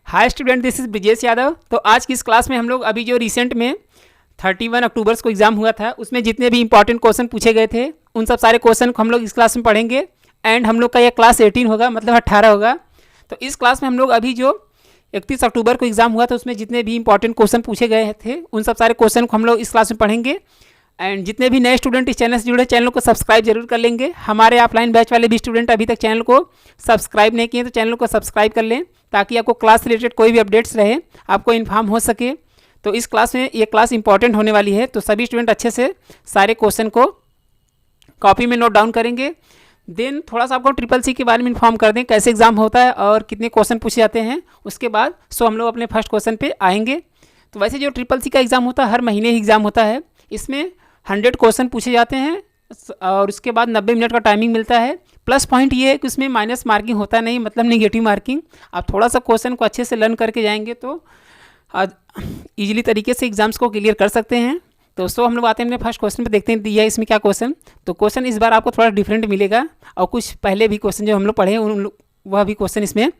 Hi student, this is Brijesh Yadav. तो आज की इस क्लास में हम लोग अभी जो रिसेंट में 31 अक्टूबर को एग्जाम हुआ था उसमें जितने भी इंपॉर्टेंट क्वेश्चन पूछे गए थे उन सब सारे क्वेश्चन को हम लोग इस क्लास में पढ़ेंगे। एंड हम लोग का यह क्लास 18 होगा, मतलब 18 होगा। तो इस क्लास में हम लोग अभी जो 31 अक्टूबर को एग्जाम हुआ था उसमें जितने भी इंपॉर्टेंट क्वेश्चन पूछे गए थे उन सब सारे क्वेश्चन को हम लोग इस क्लास में पढ़ेंगे। एंड जितने भी नए स्टूडेंट इस चैनल से जुड़े चैनल को सब्सक्राइब जरूर कर लेंगे। हमारे ऑफलाइन बैच वाले भी स्टूडेंट अभी तक चैनल को सब्सक्राइब नहीं किए तो चैनल को सब्सक्राइब कर लें ताकि आपको क्लास रिलेटेड कोई भी अपडेट्स रहे आपको इन्फॉर्म हो सके। तो इस क्लास में ये क्लास इंपॉर्टेंट होने वाली है, तो सभी स्टूडेंट अच्छे से सारे क्वेश्चन को कॉपी में नोट डाउन करेंगे। देन थोड़ा सा आपको ट्रिपल सी के बारे में इन्फॉर्म कर दें कैसे एग्जाम होता है और कितने क्वेश्चन पूछे जाते हैं। उसके बाद हम लोग अपने फर्स्ट क्वेश्चन पे आएंगे। तो वैसे जो ट्रिपल सी का एग्ज़ाम होता है हर महीने ही एग्ज़ाम होता है। इसमें 100 क्वेश्चन पूछे जाते हैं और उसके बाद 90 मिनट का टाइमिंग मिलता है। प्लस पॉइंट ये है कि उसमें माइनस मार्किंग होता नहीं, मतलब नेगेटिव मार्किंग। आप थोड़ा सा क्वेश्चन को अच्छे से लर्न करके जाएंगे तो ईजिली तरीके से एग्जाम्स को क्लियर कर सकते हैं। तो हम लोग आते हैं अपने फर्स्ट क्वेश्चन पे, देखते हैं दिया है इसमें क्या क्वेश्चन। तो क्वेश्चन इस बार आपको थोड़ा डिफरेंट मिलेगा और कुछ पहले भी क्वेश्चन जो हम लोग पढ़े हैं वह भी क्वेश्चन इसमें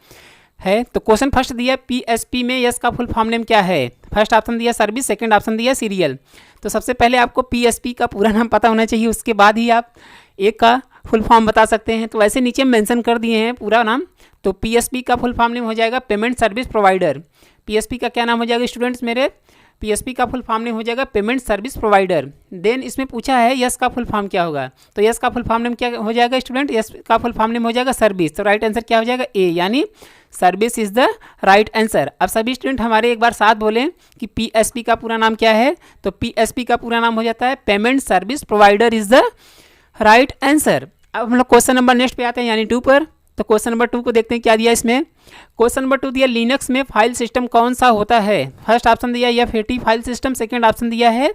है। तो क्वेश्चन फर्स्ट दिया पीएसपी में यस का फुल फॉर्म नेम क्या है। फर्स्ट ऑप्शन दिया सर्विस, सेकंड ऑप्शन दिया सीरियल। तो सबसे पहले आपको पीएसपी का पूरा नाम पता होना चाहिए, उसके बाद ही आप एक का फुल फॉर्म बता सकते हैं। तो वैसे नीचे मेंशन कर दिए हैं पूरा नाम। तो पीएसपी का फुल फॉर्म नेम हो जाएगा पेमेंट सर्विस प्रोवाइडर। पीएसपी का क्या नाम हो जाएगा स्टूडेंट्स मेरे? पीएसपी का फुल फॉर्म नेम हो जाएगा पेमेंट सर्विस प्रोवाइडर। देन इसमें पूछा है यस का फुल फॉर्म क्या होगा। तो यस का फुल फॉर्म नेम क्या हो जाएगा स्टूडेंट? यस का फुल फॉर्म नेम हो जाएगा सर्विस। तो राइट आंसर क्या हो जाएगा? ए, यानी service is the right answer. अब सभी स्टूडेंट हमारे एक बार साथ बोलें कि पीएसपी का पूरा नाम क्या है। तो पीएसपी का पूरा नाम हो जाता है payment service provider is the right answer. अब हम लोग क्वेश्चन नंबर नेक्स्ट पे आते हैं, यानी 2 पर। तो क्वेश्चन नंबर 2 को देखते हैं क्या दिया इसमें। क्वेश्चन नंबर 2 दिया लिनक्स में फाइल सिस्टम कौन सा होता है। फर्स्ट ऑप्शन दिया F80 file system, second option दिया है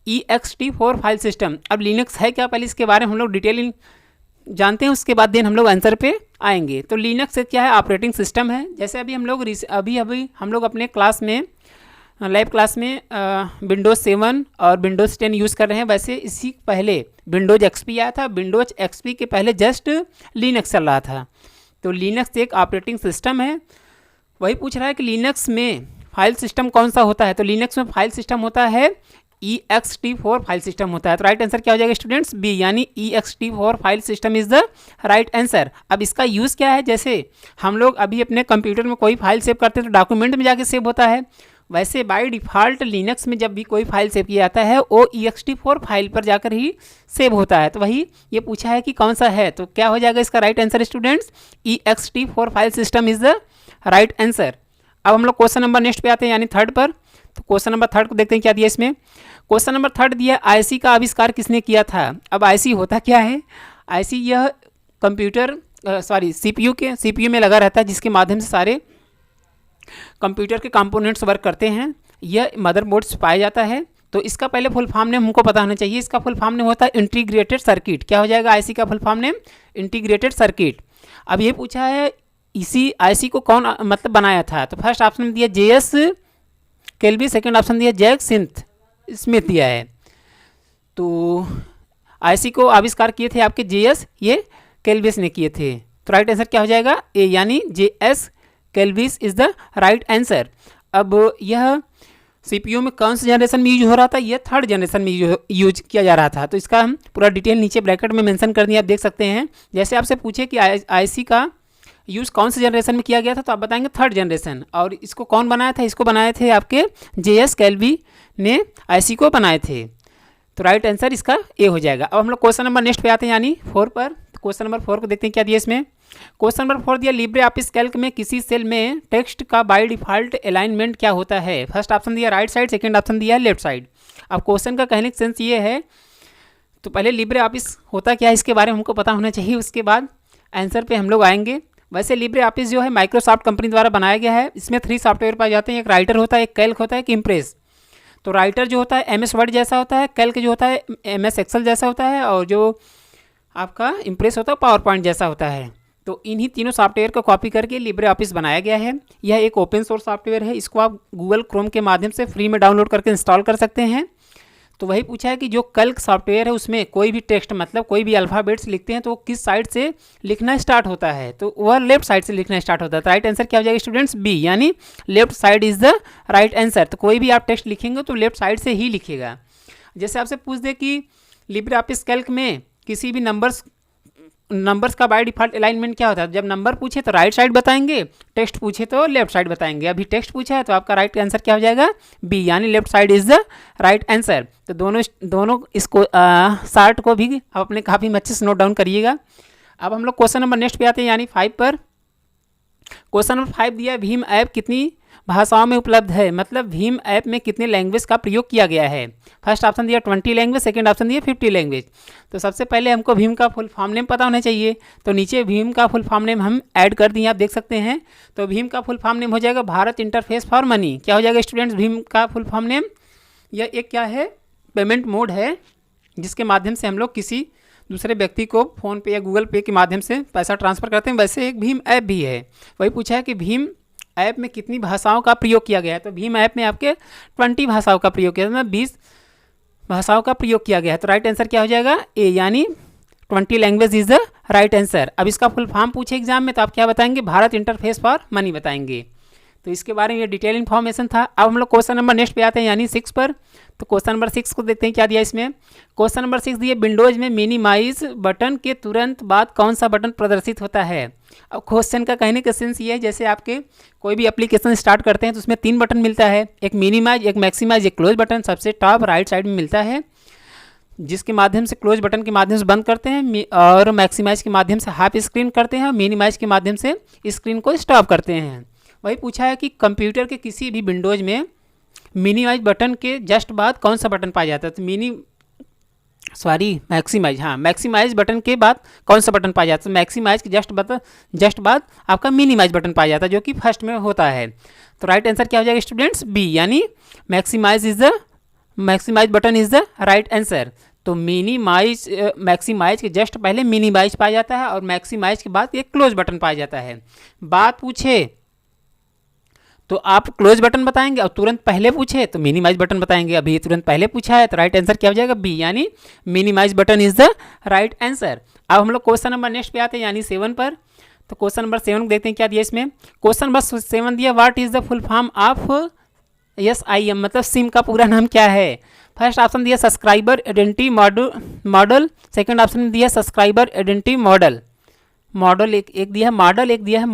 ext4 फाइल सिस्टम। अब लिनक्स है क्या, पहले इसके बारे में हम लोग डिटेलिंग जानते हैं, उसके बाद देन हम लोग आंसर पे आएंगे। तो लिनक्स क्या है? ऑपरेटिंग सिस्टम है। जैसे अभी हम लोग हम लोग अपने क्लास में लैब क्लास में विंडोज़ 7 और विंडोज़ 10 यूज़ कर रहे हैं। वैसे इसी पहले विंडोज़ एक्सपी आया था, विंडोज़ एक्सपी के पहले जस्ट लिनक्स चल रहा था। तो लिनक्स एक ऑपरेटिंग सिस्टम है। वही पूछ रहा है कि लिनक्स में फाइल सिस्टम कौन सा होता है। तो लिनक्स में फाइल सिस्टम होता है ext4 फाइल सिस्टम होता है। तो राइट आंसर क्या हो जाएगा स्टूडेंट्स? बी, यानी ext4 file system is the right answer. अब इसका यूज़ क्या है? जैसे हम लोग अभी अपने कंप्यूटर में कोई फाइल सेव करते हैं तो डॉक्यूमेंट में जाके सेव होता है। वैसे बाय डिफ़ॉल्ट लिनक्स में जब भी कोई फाइल सेव किया जाता है वो ext4 फाइल पर जाकर ही सेव होता है। तो वही ये पूछा है कि कौन सा है। तो क्या हो जाएगा इसका right answer students? ext4 file system is the right answer. अब हम लोग क्वेश्चन नंबर नेक्स्ट पे आते हैं, यानी 3 पर। तो क्वेश्चन नंबर 3 को देखते हैं क्या दिया इसमें। क्वेश्चन नंबर 3 दिया आईसी का आविष्कार किसने किया था। अब आईसी होता क्या है? आईसी यह कंप्यूटर सीपीयू में लगा रहता है जिसके माध्यम से सारे कंप्यूटर के कंपोनेंट्स वर्क करते हैं। यह मदरबोर्ड से पाया जाता है। तो इसका पहले फुल फॉर्म नेम हमको पता होना चाहिए। इसका फुल फॉर्म नेम होता है इंटीग्रेटेड सर्किट। क्या हो जाएगा आईसी का full form name? Integrated circuit. अब ये पूछा है इसी आईसी को कौन मतलब बनाया था। तो फर्स्ट ऑप्शन में दिया जेएस केल्वी, सेकंड ऑप्शन दिया जैक स्मिथ दिया है। तो आईसी को आविष्कार किए थे आपके जेएस ये केल्विस ने किए थे। तो राइट आंसर क्या हो जाएगा? ए, यानी JS Kelvis is the right answer. अब यह सीपीयू में कौन सा जनरेशन में यूज हो रहा था? यह 3rd जनरेशन में यूज किया जा रहा था। तो इसका हम पूरा डिटेल नीचे ब्रैकेट में मेंशन कर दिया, आप देख सकते हैं। जैसे आपसे पूछे कि आईसी का यूज़ कौन से जनरेशन में किया गया था तो आप बताएंगे 3rd जनरेशन। और इसको कौन बनाया था? इसको बनाए थे आपके जेएस केल्वी ने आईसी को बनाए थे। तो राइट आंसर इसका ए हो जाएगा। अब हम लोग क्वेश्चन नंबर नेक्स्ट पे आते हैं, यानी 4 पर। क्वेश्चन नंबर 4 को देखते हैं क्या दिया इसमें। क्वेश्चन नंबर 4 दिया लिब्रे ऑफिस कैल्क में किसी सेल में टेक्स्ट का बाय डिफ़ॉल्ट अलाइनमेंट क्या होता है। फर्स्ट ऑप्शन दिया राइट साइड, सेकंड ऑप्शन दिया है लेफ्ट साइड। अब क्वेश्चन का कहने का सेंस ये है, तो पहले लिब्रे ऑफिस होता क्या है इसके बारे में हमको पता होना चाहिए, उसके बाद आंसर पे हम लोग आएंगे। वैसे लिब्रे ऑफिस जो है माइक्रोसॉफ्ट कंपनी द्वारा बनाया गया है। इसमें 3 सॉफ्टवेयर पाए जाते हैं, एक राइटर होता है, एक कैल्क होता है, एक इम्प्रेस। तो राइटर जो होता है MS वर्ड जैसा होता है, कैल्क जो होता है MS एक्सेल जैसा होता है, और जो आपका इम्प्रेस होता है पावर पॉइंट जैसा होता है। तो इन्हीं तीनों सॉफ्टवेयर को कॉपी करके लिब्रे ऑफिस बनाया गया है। यह एक ओपन सोर्स सॉफ्टवेयर है। इसको आप गूगल क्रोम के माध्यम से फ्री में डाउनलोड करके इंस्टॉल कर सकते हैं। तो वही पूछा है कि जो कैल्क सॉफ्टवेयर है उसमें कोई भी टेक्स्ट मतलब कोई भी अल्फ़ाबेट्स लिखते हैं तो वो किस साइड से लिखना स्टार्ट होता है, तो वह लेफ्ट साइड से लिखना स्टार्ट होता है। तो राइट आंसर क्या हो जाएगा स्टूडेंट्स? बी, यानी left side is the right answer. तो कोई भी आप टेक्स्ट लिखेंगे तो लेफ्ट साइड से ही लिखिएगा। जैसे आपसे पूछ दे कि लिब्रे ऑफिस कैल्क में किसी भी नंबर्स का बाय डिफॉल्ट अलाइनमेंट क्या होता है, जब नंबर पूछे तो राइट साइड बताएंगे, टेक्स्ट पूछे तो लेफ्ट साइड बताएंगे। अभी टेक्स्ट पूछा है तो आपका राइट आंसर क्या हो जाएगा? बी, यानी left side is the right answer. तो दोनों इसको शार्ट को भी आप अपने काफ़ी अच्छे से नोट डाउन करिएगा। अब हम लोग क्वेश्चन नंबर नेक्स्ट पे आते हैं, यानी 5 पर। क्वेश्चन नंबर 5 दिया, भीम ऐप कितनी भाषाओं में उपलब्ध है, मतलब भीम ऐप में कितने लैंग्वेज का प्रयोग किया गया है। फर्स्ट ऑप्शन दिया 20 लैंग्वेज, सेकंड ऑप्शन दिया 50 लैंग्वेज। तो सबसे पहले हमको भीम का फुल फॉर्म नेम पता होना चाहिए, तो नीचे भीम का फुल फॉर्म नेम हम ऐड कर दिए, आप देख सकते हैं। तो भीम का फुल फॉर्म नेम हो जाएगा भारत इंटरफेस फॉर मनी। क्या हो जाएगा स्टूडेंट्स भीम का फुल फॉर्म नेम? यह एक क्या है, पेमेंट मोड है जिसके माध्यम से हम लोग किसी दूसरे व्यक्ति को फ़ोन पे या गूगल पे के माध्यम से पैसा ट्रांसफ़र करते हैं। वैसे एक भीम ऐप भी है। वही पूछा है कि भीम ऐप में कितनी भाषाओं का प्रयोग किया गया है, तो भीम ऐप में आपके 20 भाषाओं का प्रयोग किया, मतलब 20 भाषाओं का प्रयोग किया गया है। तो राइट आंसर क्या हो जाएगा? ए, यानी 20 language is the right answer. अब इसका फुल फॉर्म पूछे एग्जाम में तो आप क्या बताएंगे? भारत इंटरफेस फॉर मनी बताएंगे। तो इसके बारे में ये डिटेल इन्फॉर्मेशन था। अब हम लोग क्वेश्चन नंबर नेक्स्ट पे आते हैं, यानी 6 पर। तो क्वेश्चन नंबर 6 को देखते हैं क्या दिया इसमें। क्वेश्चन नंबर 6 दिए, विंडोज में मिनिमाइज बटन के तुरंत बाद कौन सा बटन प्रदर्शित होता है। अब क्वेश्चन का कहने का सेंस ये है, जैसे आपके कोई भी एप्लीकेशन स्टार्ट करते हैं तो उसमें 3 बटन मिलता है, एक मिनिमाइज, एक मैक्सिमाइज, एक क्लोज बटन सबसे टॉप राइट साइड में मिलता है, जिसके माध्यम से क्लोज बटन के माध्यम से बंद करते हैं और मैक्सिमाइज के माध्यम से हाफ स्क्रीन करते हैं और मिनिमाइज के माध्यम से स्क्रीन को स्टॉप करते हैं। वही पूछा है कि कंप्यूटर के किसी भी विंडोज में मिनिमाइज बटन के जस्ट बाद कौन सा बटन पाया जाता है, तो मैक्सिमाइज, हाँ मैक्सिमाइज बटन के बाद कौन सा बटन पाया जाता है। मैक्सिमाइज के जस्ट बाद आपका मिनिमाइज बटन पाया जाता है, जो कि फर्स्ट में होता है। तो राइट आंसर क्या हो जाएगा स्टूडेंट्स? बी, यानी maximise button is the right answer. तो मैक्सिमाइज के जस्ट पहले मिनिमाइज पाया जाता है और मैक्सिमाइज के बाद एक क्लोज बटन पाया जाता है। बात पूछे तो आप क्लोज बटन बताएंगे और तुरंत पहले पूछे तो मिनिमाइज बटन बताएंगे। अभी तुरंत पहले पूछा है तो राइट आंसर क्या हो जाएगा? बी, यानी minimise button is the right answer. अब हम लोग क्वेश्चन नंबर नेक्स्ट पे आते हैं, यानी 7 पर। तो क्वेश्चन नंबर 7 देखते हैं क्या दिया इसमें। क्वेश्चन नंबर 7 दिया, what is the full form of SIM, मतलब सिम का पूरा नाम क्या है। फर्स्ट ऑप्शन दिया subscriber identity model, second option दिया सब्सक्राइबर आइडेंटिटी मॉडल एक दिया है मॉडल, एक दिया है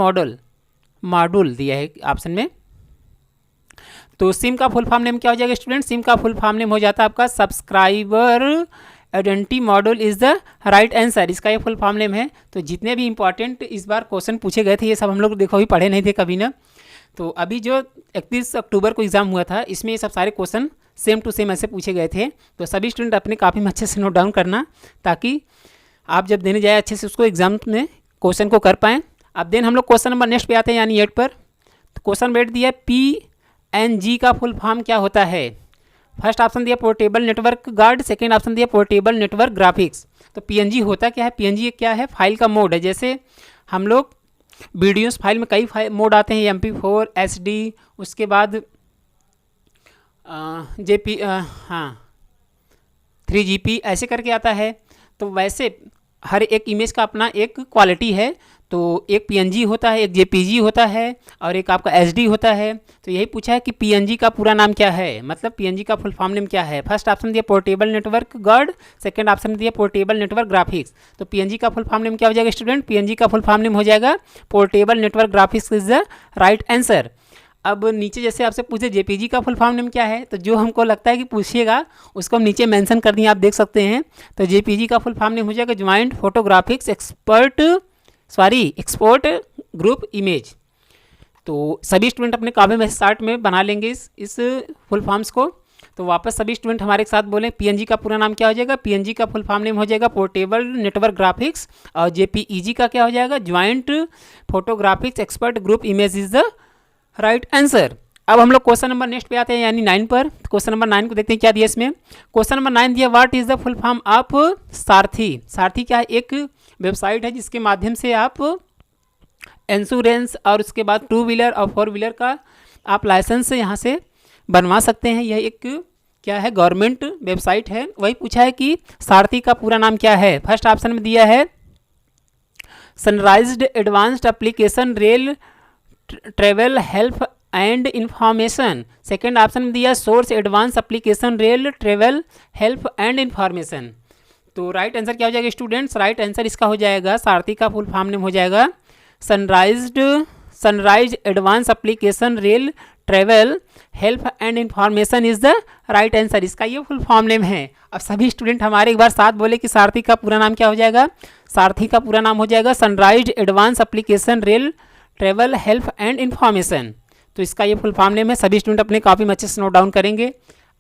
मॉड्यूल दिया है ऑप्शन में। तो सिम का फुल फॉर्म नेम क्या हो जाएगा स्टूडेंट? सिम का फुल फॉर्म नेम हो जाता है आपका subscriber identity model is the right answer. इसका ये फुल फॉर्म नेम है। तो जितने भी इंपॉर्टेंट इस बार क्वेश्चन पूछे गए थे ये सब हम लोग देखो अभी पढ़े नहीं थे कभी ना। तो अभी जो 31 अक्टूबर को एग्ज़ाम हुआ था इसमें ये सब सारे क्वेश्चन सेम टू सेम ऐसे पूछे गए थे। तो सभी स्टूडेंट अपने काफ़ी अच्छे से नोट डाउन करना, ताकि आप जब देने जाए अच्छे से उसको एग्जाम में क्वेश्चन को कर पाएँ। अब देन हम लोग क्वेश्चन नंबर नेक्स्ट पे आते हैं, यानी 8 पर। तो क्वेश्चन वेट दिया, PNG का फुल फॉर्म क्या होता है। फर्स्ट ऑप्शन दिया portable network guard, second option दिया पोर्टेबल नेटवर्क ग्राफिक्स। तो PNG होता क्या है? PNG क्या है? फाइल का मोड है। जैसे हम लोग वीडियोस फाइल में कई फाइल मोड आते हैं, MP4, SD, उसके बाद हाँ 3GP ऐसे करके आता है। तो वैसे हर एक इमेज का अपना एक क्वालिटी है। तो एक PNG होता है, एक JPG होता है और एक आपका SD होता है। तो यही पूछा है कि PNG का पूरा नाम क्या है, मतलब PNG का फुल फॉर्म नेम क्या है। फर्स्ट ऑप्शन दिया portable network guard, second option दिया पोर्टेबल नेटवर्क ग्राफिक्स। तो PNG का फुल फॉर्म नेम क्या हो जाएगा स्टूडेंट? PNG का फुल फॉर्म नेम हो जाएगा portable network graphics is the right answer. अब नीचे जैसे आपसे पूछे JPG का फुल फॉर्म नेम क्या है, तो जो हमको लगता है कि पूछिएगा उसको हम नीचे मेंशन कर दिए, आप देख सकते हैं। तो JPG का फुल फॉर्म नेम हो जाएगा joint photographics export group image. तो सभी स्टूडेंट अपने कापी में शार्ट में बना लेंगे इस फुल फॉर्म्स को। तो वापस सभी स्टूडेंट हमारे साथ बोलें, PNG का पूरा नाम क्या हो जाएगा? PNG का फुल फॉर्म नेम हो जाएगा पोर्टेबल नेटवर्क ग्राफिक्स, और JPEG का क्या हो जाएगा? Joint photographics expert group image is the right answer. अब हम लोग क्वेश्चन नंबर नेक्स्ट पे आते हैं, यानी 9 पर। क्वेश्चन नंबर 9 को देखते हैं क्या दिया इसमें। क्वेश्चन नंबर 9 दिया, what is the full form of सारथी। सारथी क्या है? एक वेबसाइट है जिसके माध्यम से आप इंश्योरेंस और उसके बाद 2 व्हीलर और 4 व्हीलर का आप लाइसेंस यहाँ से बनवा सकते हैं। यह एक क्या है, गवर्नमेंट वेबसाइट है। वही पूछा है कि सारथी का पूरा नाम क्या है। फर्स्ट ऑप्शन में दिया है sunrised advanced application rail travel help and information. Second option में दिया source advance application rail travel help and information. तो राइट आंसर क्या हो जाएगा स्टूडेंट्स, राइट आंसर इसका हो जाएगा, सारथी का फुल फॉर्म नेम हो जाएगा sunrise advance application rail travel help and information is the right answer. इसका ये फुल फॉर्म नेम है। अब सभी स्टूडेंट हमारे एक बार साथ बोले कि सारथी का पूरा नाम क्या हो जाएगा। सारथी का पूरा नाम हो जाएगा sunrise advance application rail travel help and information. तो इसका ये फुल फॉर्म नेम है। सभी स्टूडेंट अपने कॉपी में अच्छे से नोट डाउन करेंगे।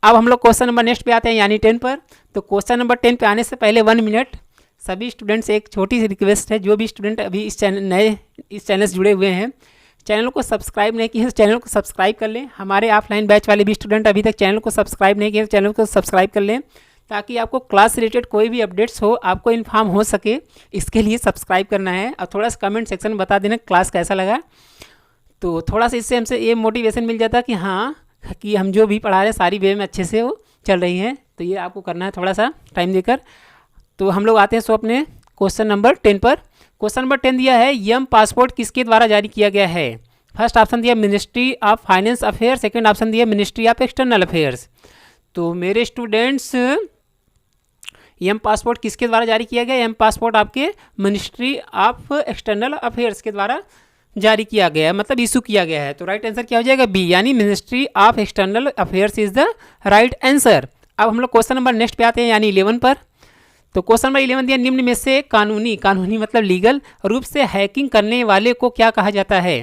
अब हम लोग क्वेश्चन नंबर नेक्स्ट पे आते हैं यानी 10 पर। तो क्वेश्चन नंबर 10 पे आने से पहले 1 मिनट सभी स्टूडेंट से एक छोटी सी रिक्वेस्ट है, जो भी स्टूडेंट अभी इस चैनल से जुड़े हुए हैं, चैनल को सब्सक्राइब नहीं किए तो चैनल को सब्सक्राइब कर लें। हमारे ऑफलाइन बैच वाले भी स्टूडेंट अभी तक चैनल को सब्सक्राइब नहीं किए तो चैनल को सब्सक्राइब कर लें, ताकि आपको क्लास से रिलेटेड कोई भी अपडेट्स हो आपको इन्फॉर्म हो सके। इसके लिए सब्सक्राइब करना है। और थोड़ा सा कमेंट सेक्शन में बता देना क्लास कैसा लगा। तो थोड़ा सा इससे हमसे ये मोटिवेशन मिल जाता कि हाँ कि हम जो भी पढ़ा रहे हैं सारी वे में अच्छे से वो चल रही हैं। तो ये आपको करना है थोड़ा सा टाइम देकर। तो हम लोग आते हैं अपने क्वेश्चन नंबर 10 पर। क्वेश्चन नंबर 10 दिया है यम पासपोर्ट किसके द्वारा जारी किया गया है। फर्स्ट ऑप्शन दिया ministry of finance affair, second option दिया मिनिस्ट्री ऑफ एक्सटर्नल अफेयर्स। तो मेरे स्टूडेंट्स यम पासपोर्ट किसके द्वारा जारी किया गया। यम पासपोर्ट आपके मिनिस्ट्री ऑफ एक्सटर्नल अफेयर्स के द्वारा जारी किया गया है, मतलब इशू किया गया है। तो राइट आंसर क्या हो जाएगा बी, यानी ministry of external affairs is the right answer. अब हम लोग क्वेश्चन नंबर नेक्स्ट पे आते हैं यानी 11 पर। तो क्वेश्चन नंबर 11 दिया निम्न में से कानूनी मतलब लीगल रूप से हैकिंग करने वाले को क्या कहा जाता है।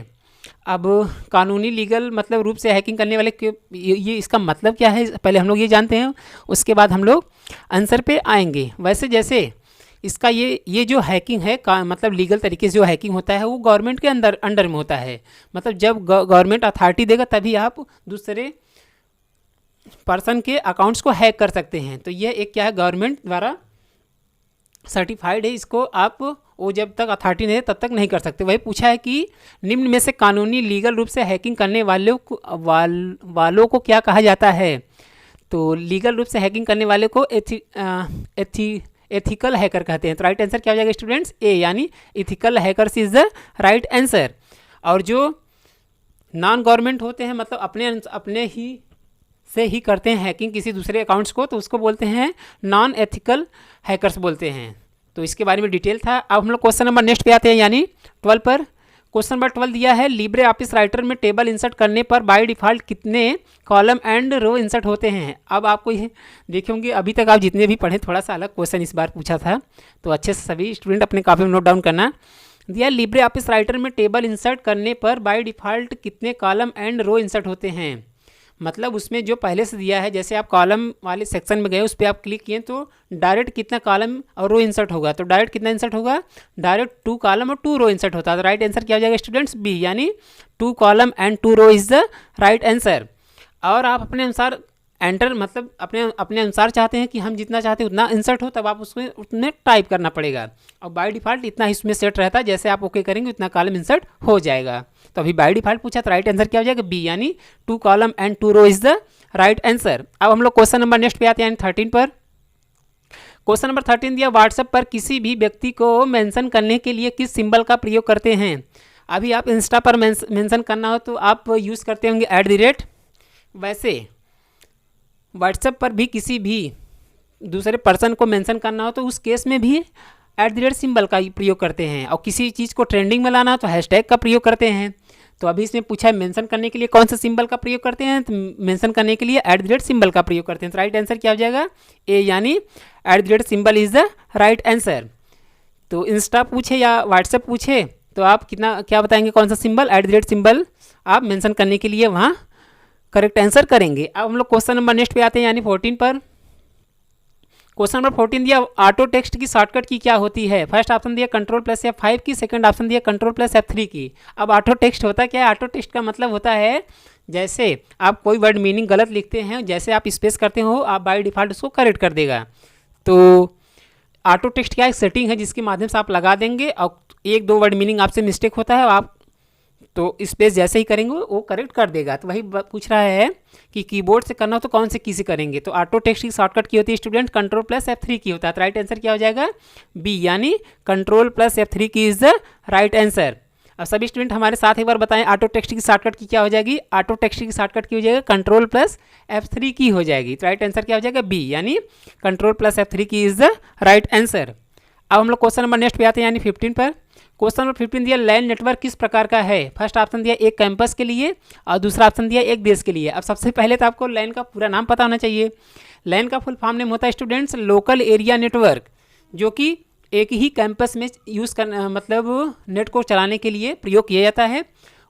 अब कानूनी लीगल मतलब रूप से हैकिंग करने वाले ये इसका मतलब क्या है पहले हम लोग ये जानते हैं, उसके बाद हम लोग आंसर पे आएंगे। वैसे जैसे इसका ये जो हैकिंग है मतलब लीगल तरीके से जो हैकिंग होता है वो गवर्नमेंट के अंडर में होता है। मतलब जब गवर्नमेंट अथॉरिटी देगा तभी आप दूसरे पर्सन के अकाउंट्स को हैक कर सकते हैं। तो ये एक क्या है गवर्नमेंट द्वारा सर्टिफाइड है, इसको आप वो जब तक अथॉरिटी नहीं है तब तक नहीं कर सकते। वही पूछा है कि निम्न में से कानूनी लीगल रूप से हैकिंग करने वालों को क्या कहा जाता है। तो लीगल रूप से हैकिंग करने वाले को एथिकल हैकर कहते हैं। तो राइट आंसर क्या हो जाएगा स्टूडेंट्स ए, यानी ethical hackers is the right answer. और जो नॉन गवर्नमेंट होते हैं मतलब अपने ही से ही करते हैं हैकिंग किसी दूसरे अकाउंट्स को, तो उसको बोलते हैं नॉन एथिकल हैकर्स बोलते हैं। तो इसके बारे में डिटेल था। अब हम लोग क्वेश्चन नंबर नेक्स्ट पे आते हैं यानी 12 पर। क्वेश्चन नंबर 12 दिया है लिब्रे ऑफिस राइटर में टेबल इंसर्ट करने पर बाय डिफ़ॉल्ट कितने कॉलम एंड रो इंसर्ट होते हैं। अब आपको ये देखे होंगे अभी तक आप जितने भी पढ़े थोड़ा सा अलग क्वेश्चन इस बार पूछा था, तो अच्छे से सभी स्टूडेंट अपने कॉपी में नोट डाउन करना। दिया लिब्रे ऑफिस राइटर में टेबल इंसर्ट करने पर बाय डिफ़ॉल्ट कितने कॉलम एंड रो इंसर्ट होते हैं। मतलब उसमें जो पहले से दिया है, जैसे आप कॉलम वाले सेक्शन में गए उस पर आप क्लिक किए तो डायरेक्ट कितना कॉलम और रो इंसर्ट होगा। तो डायरेक्ट कितना इंसर्ट होगा, डायरेक्ट 2 कॉलम और 2 रो इंसर्ट होता है। तो राइट आंसर क्या हो जाएगा स्टूडेंट्स बी, यानी 2 column and 2 row is the right answer. और आप अपने अनुसार एंटर मतलब अपने अनुसार चाहते हैं कि हम जितना चाहते हैं उतना इंसर्ट हो, तब आप उसमें उतने टाइप करना पड़ेगा। और बाय डिफ़ॉल्ट इतना इसमें सेट रहता है, जैसे आप ओके करेंगे उतना कॉलम इंसर्ट हो जाएगा। तो अभी बाय डिफ़ॉल्ट पूछा तो राइट आंसर क्या हो जाएगा बी, यानी 2 column and 2 row is the right answer. अब हम लोग क्वेश्चन नंबर नेक्स्ट पे आते हैं यानी 13 पर। क्वेश्चन नंबर 13 दिया व्हाट्सएप पर किसी भी व्यक्ति को मेंशन करने के लिए किस सिंबल का प्रयोग करते हैं। अभी आप इंस्टा पर मेंशन करना हो तो आप यूज़ करते होंगे @ वैसे व्हाट्सएप पर भी किसी भी दूसरे पर्सन को मेंशन करना हो तो उस केस में भी @ सिंबल का प्रयोग करते हैं। और किसी चीज़ को ट्रेंडिंग में लाना हो तो हैशटैग का प्रयोग करते हैं। तो अभी इसमें पूछा है मेंशन करने के लिए कौन सा सिंबल का प्रयोग करते हैं, तो मेंशन करने के लिए @ सिंबल का प्रयोग करते हैं। तो राइट आंसर क्या हो जाएगा ए, यानी @ symbol is the right answer. तो इंस्टा पूछे या व्हाट्सएप पूछे तो आप क्या बताएंगे कौन सा सिंबल, @ सिंबल आप मेंशन करने के लिए वहाँ करेक्ट आंसर करेंगे। अब हम लोग क्वेश्चन नंबर नेक्स्ट पे आते हैं यानी 14 पर। क्वेश्चन नंबर 14 दिया ऑटो टेक्स्ट की शॉर्टकट की क्या होती है। फर्स्ट ऑप्शन दिया Ctrl+F5 की, सेकंड ऑप्शन दिया Ctrl+F3 की। अब ऑटो टेक्स्ट होता क्या है, ऑटो टेक्स्ट का मतलब होता है जैसे आप कोई वर्ड मीनिंग गलत लिखते हैं, जैसे आप स्पेस करते हो आप बाय डिफ़ॉल्ट उसको करेक्ट कर देगा। तो ऑटो टेक्स्ट क्या एक सेटिंग है जिसके माध्यम से आप लगा देंगे और 1-2 वर्ड मीनिंग आपसे मिस्टेक होता है, आप तो स्पेस जैसे ही करेंगे वो करेक्ट कर देगा। तो वही पूछ रहा है कि कीबोर्ड से करना हो तो कौन से की से करेंगे। तो ऑटो टेक्स्ट की शॉर्टकट की होती है स्टूडेंट कंट्रोल प्लस F3 की होता है। तो राइट आंसर क्या हो जाएगा बी, यानी कंट्रोल प्लस F3 की इज द राइट आंसर। अब सभी स्टूडेंट हमारे साथ एक बार बताएं ऑटो टेक्स्ट की शॉर्टकट की क्या हो जाएगी। ऑटो टेक्स्ट की शॉर्टकट की हो जाएगा कंट्रोल प्लस F3 की हो जाएगी। तो राइट आंसर क्या हो जाएगा बी, यानी कंट्रोल प्लस F3 की इज द राइट आंसर। अब हम लोग क्वेश्चन नंबर नेक्स्ट पे आते हैं, यानी 15 पर। क्वेश्चन नंबर 15 दिया लैन नेटवर्क किस प्रकार का है। फर्स्ट ऑप्शन दिया एक कैंपस के लिए और दूसरा ऑप्शन दिया एक देश के लिए। अब सबसे पहले तो आपको लैन का पूरा नाम पता होना चाहिए। लैन का फुल फॉर्म नेम होता है स्टूडेंट्स लोकल एरिया नेटवर्क, जो कि एक ही कैंपस में यूज़ करना मतलब नेट को चलाने के लिए प्रयोग किया जाता है।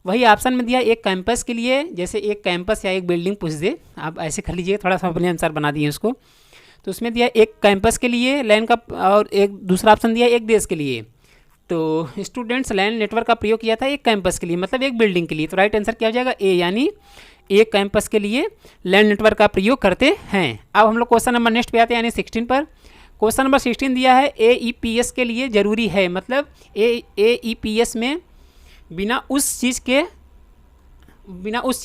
वही ऑप्शन में दिया एक कैंपस के लिए, जैसे एक कैंपस या एक बिल्डिंग पूछ दे, आप ऐसे कर लीजिए, थोड़ा सा अपने अनुसार बना दिए उसको। तो उसमें दिया एक कैंपस के लिए लैन का, और एक दूसरा ऑप्शन दिया एक देश के लिए। तो स्टूडेंट्स लैन नेटवर्क का प्रयोग किया था एक कैंपस के लिए, मतलब एक बिल्डिंग के लिए। तो राइट आंसर क्या हो जाएगा ए, यानी एक कैंपस के लिए लैन नेटवर्क का प्रयोग करते हैं। अब हम लोग क्वेश्चन नंबर नेक्स्ट पे आते हैं, यानी 16 पर। क्वेश्चन नंबर 16 दिया है AEPS के लिए ज़रूरी है, मतलब AEPS में बिना उस चीज़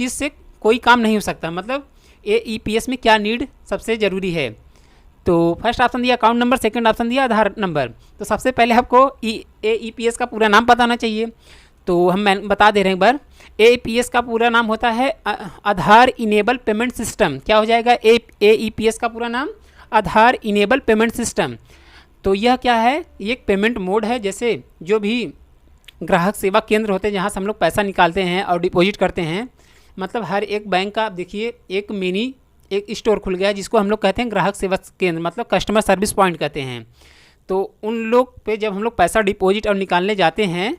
से कोई काम नहीं हो सकता, मतलब AEPS में क्या नीड सबसे ज़रूरी है। तो फर्स्ट ऑप्शन दिया अकाउंट नंबर, सेकंड ऑप्शन दिया आधार नंबर। तो सबसे पहले आपको AEPS का पूरा नाम पता होना चाहिए। तो हम बता दे रहे हैं एक बार, AEPS का पूरा नाम होता है आधार इनेबल पेमेंट सिस्टम। क्या हो जाएगा AEPS का पूरा नाम आधार इनेबल पेमेंट सिस्टम। तो यह क्या है, ये एक पेमेंट मोड है। जैसे जो भी ग्राहक सेवा केंद्र होते हैं जहाँ से हम लोग पैसा निकालते हैं और डिपॉजिट करते हैं, मतलब हर एक बैंक का आप देखिए एक स्टोर खुल गया है जिसको हम लोग कहते हैं ग्राहक सेवा केंद्र, मतलब कस्टमर सर्विस पॉइंट कहते हैं। तो उन लोग पे जब हम लोग पैसा डिपॉजिट और निकालने जाते हैं,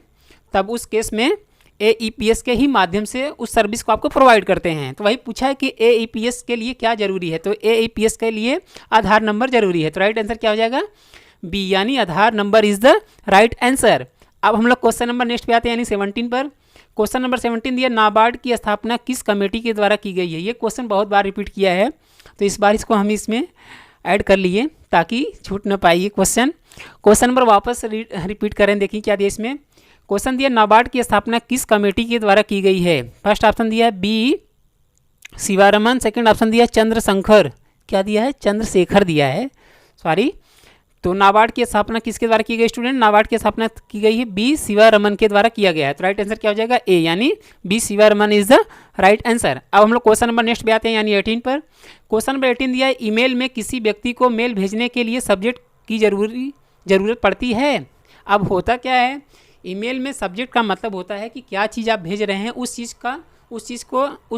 तब उस केस में AEPS के ही माध्यम से उस सर्विस को आपको प्रोवाइड करते हैं। तो वही पूछा है कि AEPS के लिए क्या ज़रूरी है। तो AEPS के लिए आधार नंबर ज़रूरी है। तो राइट आंसर क्या हो जाएगा बी, यानी Aadhaar number is the right answer. अब हम लोग क्वेश्चन नंबर नेक्स्ट पे आते हैं, यानी 17 पर। क्वेश्चन नंबर 17 दिया नाबार्ड की स्थापना किस कमेटी के द्वारा की गई है। ये क्वेश्चन बहुत बार रिपीट किया है, तो इस बार इसको हम इसमें ऐड कर लिए ताकि छूट न पाइए क्वेश्चन नंबर वापस रिपीट करें। देखिए क्या दिया इसमें, क्वेश्चन दिया नाबार्ड की स्थापना किस कमेटी के द्वारा की गई है। फर्स्ट ऑप्शन दिया है बी शिवारमन, सेकंड ऑप्शन दिया चंद्रशंकर, क्या दिया है चंद्रशेखर दिया है, सॉरी। तो नाबार्ड की स्थापना किसके द्वारा की गई स्टूडेंट, नाबार्ड की स्थापना की गई है बी शिवारमन के द्वारा किया गया है। तो राइट आंसर क्या हो जाएगा ए, यानी B Sivaraman is the right answer. अब हम लोग क्वेश्चन नंबर नेक्स्ट पे आते हैं, यानी 18 पर। क्वेश्चन नंबर 18 दिया है ईमेल में किसी व्यक्ति को मेल भेजने के लिए सब्जेक्ट की ज़रूरत पड़ती है। अब होता क्या है, ईमेल में सब्जेक्ट का मतलब होता है कि क्या चीज़ आप भेज रहे हैं, उस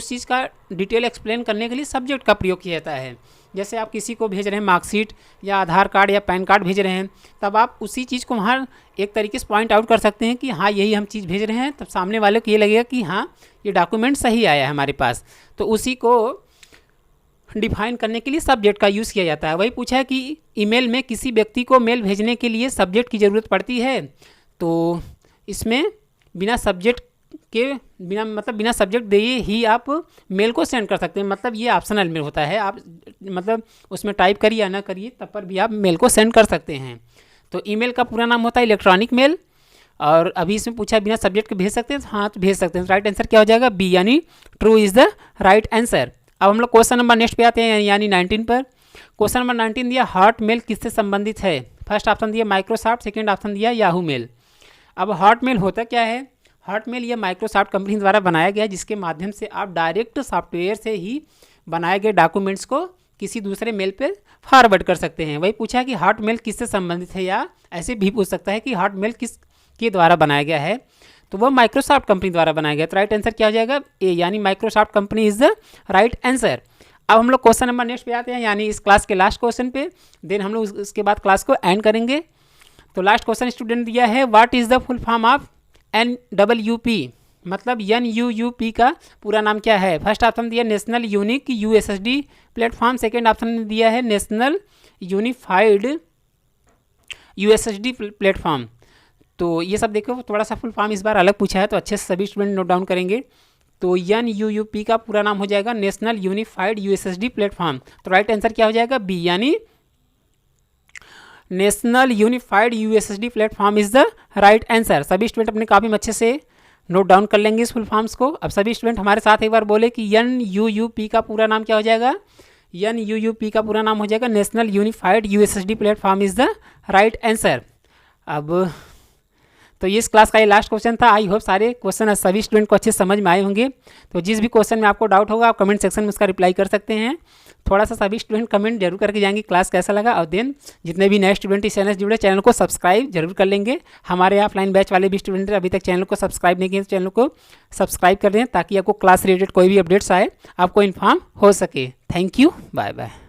चीज़ का डिटेल एक्सप्लेन करने के लिए सब्जेक्ट का प्रयोग किया जाता है। जैसे आप किसी को भेज रहे हैं मार्कशीट या आधार कार्ड या पैन कार्ड भेज रहे हैं, तब आप उसी चीज़ को वहाँ एक तरीके से पॉइंट आउट कर सकते हैं कि हाँ यही हम चीज़ भेज रहे हैं। तब सामने वाले को ये लगेगा कि हाँ ये डॉक्यूमेंट सही आया है हमारे पास। तो उसी को डिफाइन करने के लिए सब्जेक्ट का यूज़ किया जाता है। वही पूछा है कि ईमेल में किसी व्यक्ति को मेल भेजने के लिए सब्जेक्ट की ज़रूरत पड़ती है। तो इसमें बिना सब्जेक्ट दिए ही आप मेल को सेंड कर सकते हैं, मतलब ये ऑप्शनल मेल होता है। आप मतलब उसमें टाइप करिए या ना करिए, तब पर भी आप मेल को सेंड कर सकते हैं। तो ईमेल का पूरा नाम होता है इलेक्ट्रॉनिक मेल। और अभी इसमें पूछा बिना सब्जेक्ट के भेज सकते हैं, हाँ तो भेज सकते हैं। राइट आंसर क्या हो जाएगा बी, यानी true is the right answer. अब हम लोग क्वेश्चन नंबर नेक्स्ट पे आते हैं, यानी 19 पर। क्वेश्चन नंबर 19 दिया हॉटमेल किससे संबंधित है। फर्स्ट ऑप्शन दिया माइक्रोसॉफ्ट, सेकेंड ऑप्शन दिया याहू मेल। अब हॉटमेल होता क्या है, हॉटमेल ये माइक्रोसॉफ्ट कंपनी द्वारा बनाया गया है, जिसके माध्यम से आप डायरेक्ट सॉफ्टवेयर से ही बनाए गए डॉक्यूमेंट्स को किसी दूसरे मेल पे फॉरवर्ड कर सकते हैं। वही पूछा है कि हॉटमेल किससे संबंधित है, या ऐसे भी पूछ सकता है कि हॉटमेल किस के द्वारा बनाया गया है। तो वह माइक्रोसॉफ्ट कंपनी द्वारा बनाया गया। तो राइट आंसर क्या हो जाएगा ए, यानी Microsoft company is the right answer. अब हम लोग क्वेश्चन नंबर नेक्स्ट पे आते हैं, यानी इस क्लास के लास्ट क्वेश्चन पे। देन हम लोग इसके बाद क्लास को एंड करेंगे। तो लास्ट क्वेश्चन स्टूडेंट दिया है what is the full form of NWP, मतलब NUUP का पूरा नाम क्या है। फर्स्ट ऑप्शन दिया national unique USSD platform, second option दिया है नेशनल यूनिफाइड USSD प्लेटफॉर्म। तो ये सब देखो थोड़ा सा फुल फॉर्म इस बार अलग पूछा है, तो अच्छे से सभी स्टूडेंट नोट डाउन करेंगे। तो NUUP का पूरा नाम हो जाएगा नेशनल यूनिफाइड USSD प्लेटफॉर्म। तो राइट आंसर क्या हो जाएगा बी, यानी national unified USSD platform is the right answer. सभी स्टूडेंट अपने कॉपी में अच्छे से नोट डाउन कर लेंगे इस फुल फॉर्म्स को। अब सभी स्टूडेंट हमारे साथ एक बार बोले कि NUUP का पूरा नाम क्या हो जाएगा? NUUP का पूरा नाम हो जाएगा national unified USSD platform is the right answer. अब तो ये इस क्लास का ये लास्ट क्वेश्चन था। आई होप सारे क्वेश्चन सभी स्टूडेंट को अच्छे समझ में आए होंगे। तो जिस भी क्वेश्चन में आपको डाउट होगा आप कमेंट सेक्शन में उसका रिप्लाई कर सकते हैं। थोड़ा सा सभी स्टूडेंट कमेंट जरूर करके जाएंगे क्लास कैसा लगा, और देन जितने भी नए स्टूडेंट इस चैनल से जुड़े चैनल को सब्सक्राइब जरूर कर लेंगे। हमारे ऑफलाइन बैच वाले भी स्टूडेंट अभी तक चैनल को सब्सक्राइब नहीं किए तो चैनल को सब्सक्राइब कर दें ताकि आपको क्लास रिलेटेड कोई भी अपडेट्स आए आपको इन्फॉर्म हो सके। Thank you, bye bye.